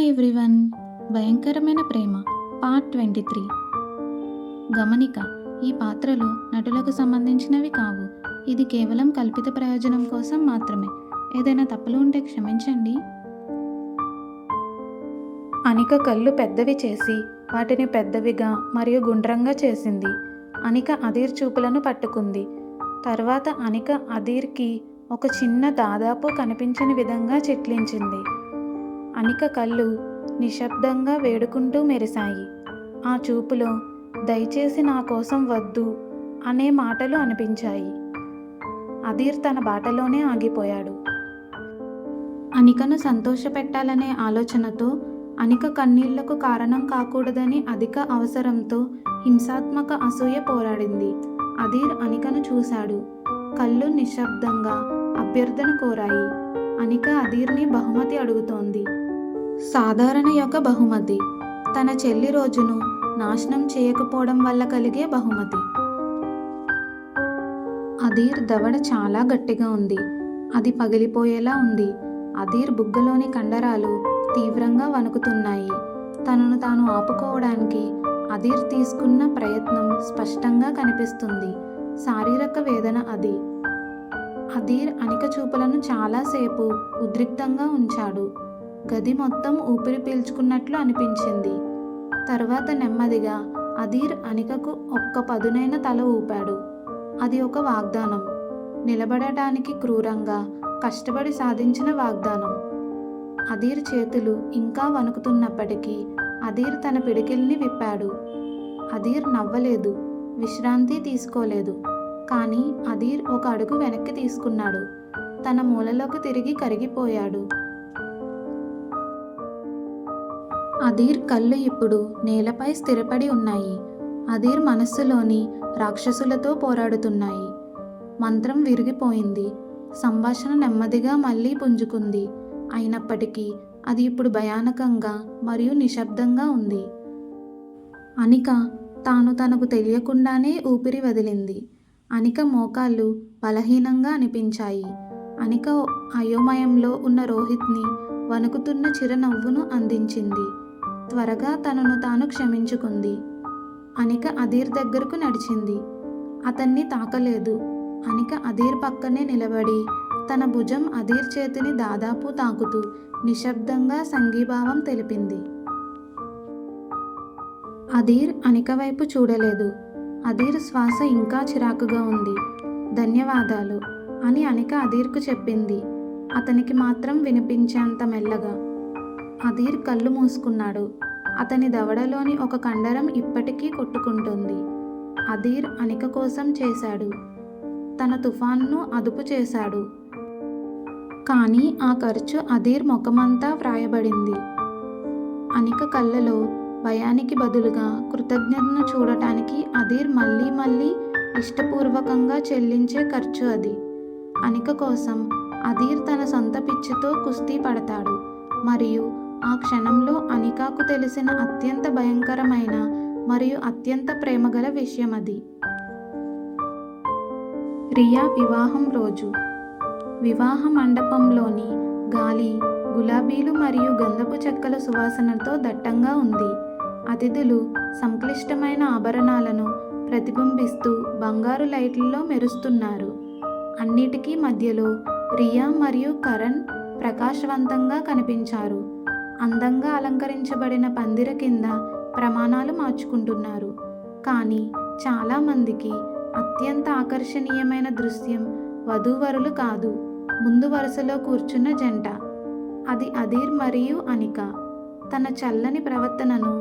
Everyone. భయంకరమైన ప్రేమ part 23. గమనిక: ఈ పాత్రలు నటులకు సంబంధించినవి కావు. ఇది కేవలం కల్పిత ప్రయోజనం కోసం మాత్రమే. ఏదైనా తప్పులు ఉంటే క్షమించండి. అనిక కళ్ళు పెద్దవి చేసి వాటిని పెద్దవిగా మరియు గుండ్రంగా చేసింది. అనిక అదీర్ చూపులను పట్టుకుంది. తర్వాత అనిక అదీర్కి ఒక చిన్న దాదాపు కనిపించని విధంగా చిట్లించింది. అనిక కళ్ళు నిశ్శబ్దంగా వేడుకుంటూ మెరిశాయి. ఆ చూపులో దయచేసి నా కోసం వద్దు అనే మాటలు అనిపించాయి. అదీర్ తన బాటలోనే ఆగిపోయాడు. అనికను సంతోషపెట్టాలనే ఆలోచనతో, అనిక కన్నీళ్లకు కారణం కాకూడదని అధిక అవసరంతో హింసాత్మక అసూయ పోరాడింది. అదీర్ అనికను చూశాడు. కళ్ళు నిశ్శబ్దంగా అభ్యర్థన కోరాయి. అనిక అదీర్ని బహుమతి అడుగుతోంది. సాధారణ యొక్క బహుమతి. తన చెల్లి రోజును నాశనం చేయకపోవడం వల్ల కలిగే బహుమతి. అదీర్ దవడ చాలా గట్టిగా ఉంది. అది పగిలిపోయేలా ఉంది. అదీర్ బుగ్గలోని కండరాలు తీవ్రంగా వణుకుతున్నాయి. తనను తాను ఆపుకోవడానికి అదీర్ తీసుకున్న ప్రయత్నం స్పష్టంగా కనిపిస్తుంది. శారీరక వేదన అది. అదీర్ అనిక చూపులను చాలాసేపు ఉద్రిక్తంగా ఉంచాడు. గది మొత్తం ఊపిరి పీల్చుకున్నట్లు అనిపించింది. తర్వాత నెమ్మదిగా అదీర్ అనికకు ఒక్క పదునైన తల ఊపాడు. అది ఒక వాగ్దానం. నిలబడటానికి క్రూరంగా కష్టపడి సాధించిన వాగ్దానం. అదీర్ చేతులు ఇంకా వణుకుతున్నప్పటికీ అదీర్ తన పిడికిల్ని విప్పాడు. అదీర్ నవ్వలేదు, విశ్రాంతి తీసుకోలేదు. కానీ అదీర్ ఒక అడుగు వెనక్కి తీసుకున్నాడు. తన మూలలోకి తిరిగి కరిగిపోయాడు. అదీర్ కళ్ళు ఇప్పుడు నేలపై స్థిరపడి ఉన్నాయి. అదీర్ మనస్సులోని రాక్షసులతో పోరాడుతున్నాయి. మంత్రం విరిగిపోయింది. సంభాషణ నెమ్మదిగా మళ్ళీ పుంజుకుంది. అయినప్పటికీ అది ఇప్పుడు భయానకంగా మరియు నిశ్శబ్దంగా ఉంది. అనిక తాను తనకు తెలియకుండానే ఊపిరి వదిలింది. అనిక మోకాళ్ళు బలహీనంగా అనిపించాయి. అనిక అయోమయంలో ఉన్న రోహిత్ని వణుకుతున్న చిరునవ్వును అందించింది. త్వరగా తనను తాను క్షమించుకుంది. అనిక అదీర్ దగ్గరకు నడిచింది. అతన్ని తాకలేదు. అనిక అదీర్ పక్కనే నిలబడి తన భుజం అదీర్ చేతిని దాదాపు తాకుతూ నిశ్శబ్దంగా సంఘీభావం తెలిపింది. అదీర్ అనిక వైపు చూడలేదు. అదీర్ శ్వాస ఇంకా చిరాకుగా ఉంది. ధన్యవాదాలు అని అనిక అదీర్కు చెప్పింది. అతనికి మాత్రం వినిపించేంత మెల్లగా. అదీర్ కళ్ళు మూసుకున్నాడు. అతని దవడలోని ఒక కండరం ఇప్పటికీ కొట్టుకుంటుంది. అదీర్ అనిక కోసం చేశాడు. తన తుఫాన్ను అదుపు చేశాడు. కానీ ఆ ఖర్చు అదీర్ ముఖమంతా వ్రాయబడింది. అనిక కళ్ళలో భయానికి బదులుగా కృతజ్ఞతను చూడటానికి అదీర్ మళ్ళీ మళ్ళీ ఇష్టపూర్వకంగా చెల్లించే ఖర్చు అది. అనిక కోసం అదీర్ తన సొంత పిచ్చితో కుస్తీ పడతాడు. మరియు ఆ క్షణంలో అనికాకు తెలిసిన అత్యంత భయంకరమైన మరియు అత్యంత ప్రేమగల విషయం అది. రియా వివాహం రోజు. వివాహ మండపంలోని గాలి గులాబీలు మరియు గంధపు చెక్కల సువాసనతో దట్టంగా ఉంది. అతిథులు సంక్లిష్టమైన ఆభరణాలను ప్రతిబింబిస్తూ బంగారు లైట్లలో మెరుస్తున్నారు. అన్నిటికీ మధ్యలో రియా మరియు కరణ్ ప్రకాశవంతంగా కనిపించారు. అందంగా అలంకరించబడిన పందిర కింద ప్రమాణాలు మార్చుకుంటున్నారు. కానీ చాలామందికి అత్యంత ఆకర్షణీయమైన దృశ్యం వధూవరులు కాదు, ముందు వరుసలో కూర్చున్న జంట. అది అదీర్ మరియు అనిక. తన చల్లని ప్రవర్తనను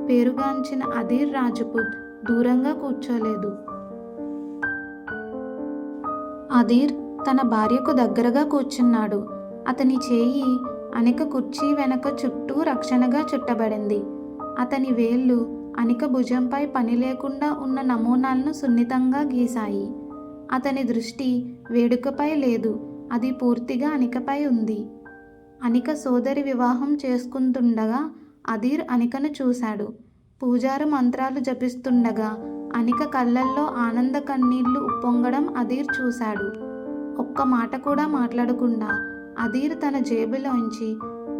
పేరుగాంచిన అదీర్ రాజపుత్ దూరంగా కూర్చోలేదు. అదీర్ తన భార్యకు దగ్గరగా కూర్చున్నాడు. అతని చేయి అనిక కుర్చీ వెనక చుట్టూ రక్షణగా చుట్టబడింది. అతని వేళ్లు అనిక భుజంపై పని లేకుండా ఉన్న నమూనాలను సున్నితంగా గీశాయి. అతని దృష్టి వేడుకపై లేదు, అది పూర్తిగా అనికపై ఉంది. అనిక సోదరి వివాహం చేసుకుంటుండగా అదీర్ అనికను చూశాడు. పూజారు మంత్రాలు జపిస్తుండగా అనిక కళ్ళల్లో ఆనంద కన్నీళ్లు ఉప్పొంగడం అదీర్ చూశాడు. ఒక్క మాట కూడా మాట్లాడకుండా అదీర్ తన జేబులోంచి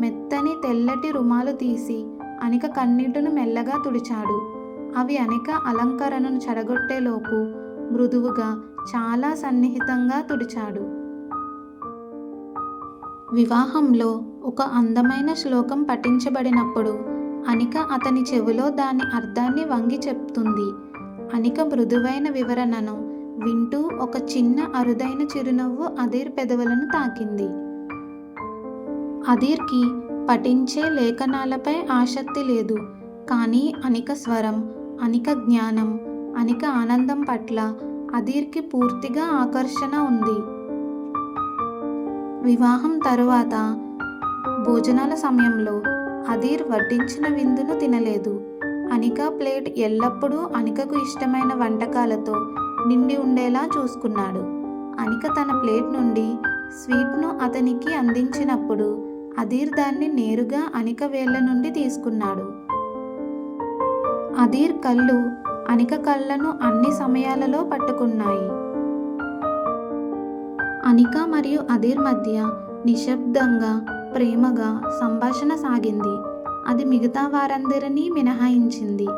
మెత్తని తెల్లటి రుమాలు తీసి అనిక కన్నీటిను మెల్లగా తుడిచాడు. అవి అనిక అలంకరణను చెడగొట్టేలోపు మృదువుగా, చాలా సన్నిహితంగా తుడిచాడు. వివాహంలో ఒక అందమైన శ్లోకం పఠించబడినప్పుడు అనిక అతని చెవిలో దాని అర్థాన్ని వంగి చెప్తుంది. అనిక మృదువైన వివరణను వింటూ ఒక చిన్న అరుదైన చిరునవ్వు అదీర్ పెదవులను తాకింది. అదీర్కి పఠించే లేఖనాలపై ఆసక్తి లేదు. కానీ అనిక స్వరం, అనిక జ్ఞానం, అనిక ఆనందం పట్ల అదీర్కి పూర్తిగా ఆకర్షణ ఉంది. వివాహం తరువాత భోజనాల సమయంలో అదీర్ వడ్డించిన విందును తినలేదు. అనిక ప్లేట్ ఎల్లప్పుడూ అనికకు ఇష్టమైన వంటకాలతో నిండి ఉండేలా చూసుకున్నాడు. అనిక తన ప్లేట్ నుండి స్వీట్ను అతనికి అందించినప్పుడు అదీర్ దాన్ని నేరుగా అనిక వేళ్ల నుండి తీసుకున్నాడు. అదీర్ కళ్ళు అనిక కళ్ళను అన్ని సమయాలలో పట్టుకున్నాయి. అనిక మరియు అదీర్ మధ్య నిశ్శబ్దంగా, ప్రేమగా సంభాషణ సాగింది. అది మిగతా వారందరినీ మినహాయించింది.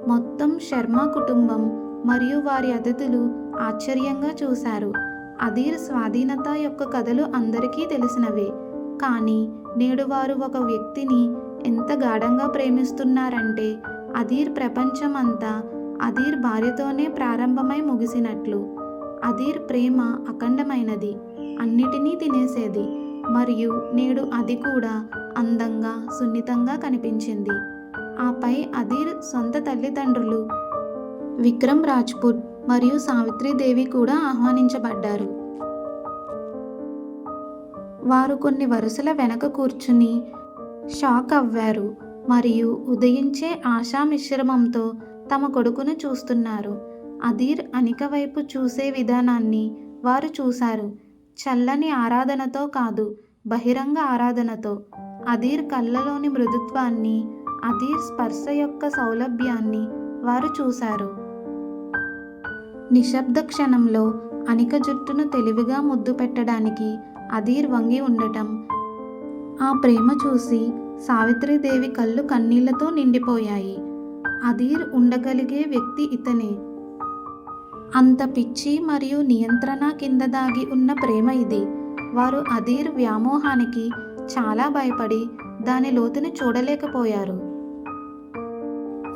మొత్తం శర్మ కుటుంబం మరియు వారి అతిథులు ఆశ్చర్యంగా చూశారు. అదీర్ స్వాధీనత యొక్క కథలు అందరికీ తెలిసినవే. కానీ నేడు వారు ఒక వ్యక్తిని ఎంత గాఢంగా ప్రేమిస్తున్నారంటే అదీర్ ప్రపంచం అంతా అదీర్ భార్యతోనే ప్రారంభమై ముగిసినట్లు. అదీర్ ప్రేమ అఖండమైనది, అన్నిటినీ తినేసేది. మరియు నేడు అది కూడా అందంగా, సున్నితంగా కనిపించింది. ఆపై అదీర్ సొంత తల్లిదండ్రులు విక్రమ్ రాజ్పుట్ మరియు సావిత్రీదేవి కూడా ఆహ్వానించబడ్డారు. వారు కొన్ని వరుసల వెనక కూర్చుని షాక్ అవ్వారు మరియు ఉదయించే ఆశా మిశ్రమంతో తమ కొడుకును చూస్తున్నారు. అదీర్ అనిక వైపు చూసే విధానాన్ని వారు చూశారు. చల్లని ఆరాధనతో కాదు, బహిరంగ ఆరాధనతో. అదీర్ కళ్ళలోని మృదుత్వాన్ని, అదీర్ స్పర్శ యొక్క సౌలభ్యాన్ని వారు చూశారు. నిశ్శబ్ద క్షణంలో అనిక జుట్టును తెలివిగా ముద్దు పెట్టడానికి అదీర్ వంగి ఉండటం, ఆ ప్రేమ చూసి సావిత్రీదేవి కళ్ళు కన్నీళ్లతో నిండిపోయాయి. అదీర్ ఉండగలిగే వ్యక్తి ఇతనే. అంత పిచ్చి మరియు నియంత్రణ కింద దాగి ఉన్న ప్రేమ ఇది. వారు అదీర్ వ్యామోహానికి చాలా భయపడి దాని లోతుని చూడలేకపోయారు.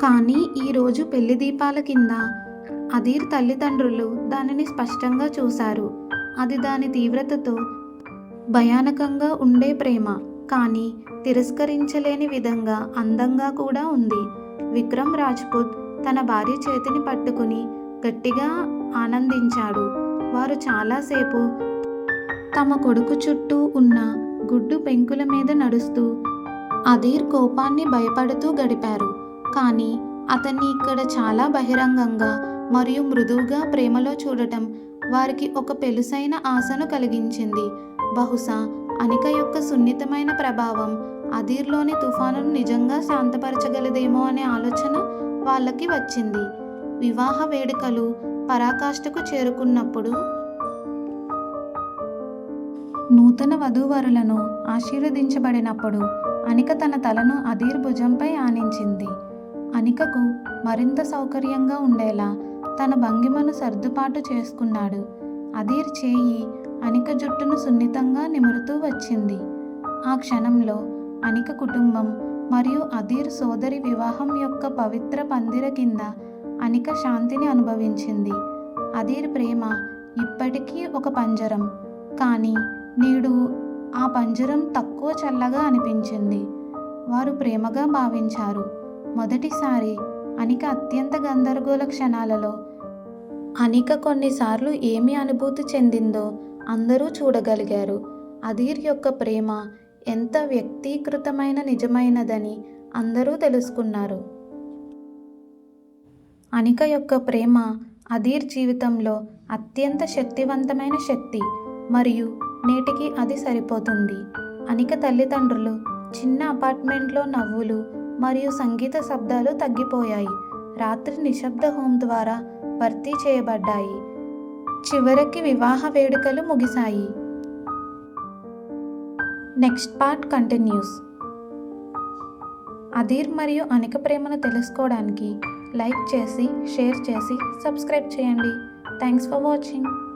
కానీ ఈరోజు పెళ్లి దీపాల కింద అదీర్ తల్లిదండ్రులు దానిని స్పష్టంగా చూశారు. అది దాని తీవ్రతతో భయానకంగా ఉండే ప్రేమ, కానీ తిరస్కరించలేని విధంగా అందంగా కూడా ఉంది. విక్రమ్ రాజ్పుత్ తన భార్య చేతిని పట్టుకుని గట్టిగా ఆనందించాడు. వారు చాలాసేపు తమ కొడుకు చుట్టూ ఉన్న గుడ్డు పెంకుల మీద నడుస్తూ అదీర్ కోపాన్ని భయపడుతూ గడిపారు. కానీ అతన్ని ఇక్కడ చాలా బహిరంగంగా మరియు మృదువుగా ప్రేమలో చూడటం వారికి ఒక పెలుసైన ఆశను కలిగించింది. బహుశా అనిక యొక్క సున్నితమైన ప్రభావం అదీర్లోని తుఫానును నిజంగా శాంతపరచగలదేమో అనే ఆలోచన వాళ్ళకి వచ్చింది. వివాహ వేడుకలు పరాకాష్ఠకు చేరుకున్నప్పుడు నూతన వధూవరులను ఆశీర్వదించబడినప్పుడు అనిక తన తలను అదీర్ భుజంపై ఆనించింది. అనికకు మరింత సౌకర్యంగా ఉండేలా తన భంగిమను సర్దుబాటు చేసుకున్నాడు. అదీర్ చేయి అనిక జుట్టును సున్నితంగా నిమురుతూ వచ్చింది. ఆ క్షణంలో అనిక కుటుంబం మరియు అదీర్ సోదరి వివాహం యొక్క పవిత్ర పందిర కింద అనిక శాంతిని అనుభవించింది. అదీర్ ప్రేమ ఇప్పటికీ ఒక పంజరం, కానీ నేడు ఆ పంజరం తక్కువ చల్లగా అనిపించింది. వారు ప్రేమగా భావించారు. మొదటిసారి అనిక అత్యంత గందరగోళ క్షణాలలో అనిక కొన్నిసార్లు ఏమి అనుభూతి చెందిందో అందరూ చూడగలిగారు. అదీర్ యొక్క ప్రేమ ఎంత వ్యక్తీకృతమైన నిజమైనదని అందరూ తెలుసుకున్నారు. అనిక యొక్క ప్రేమ అదీర్ జీవితంలో అత్యంత శక్తివంతమైన శక్తి, మరియు నేటికి అది సరిపోతుంది. అనిక తల్లిదండ్రులు చిన్న అపార్ట్మెంట్లో నవ్వులు మరియు సంగీత శబ్దాలు తగ్గిపోయాయి. రాత్రి నిశ్శబ్ద హోమ్ ద్వారా భర్తీ చేయబడ్డాయి. చివరికి వివాహ వేడుకలు ముగిశాయి. Next part continuous. అధీర్ మరియు అనిక ప్రేమను తెలుసుకోవడానికి లైక్ చేసి, షేర్ చేసి, సబ్స్క్రైబ్ చేయండి. Thanks for watching.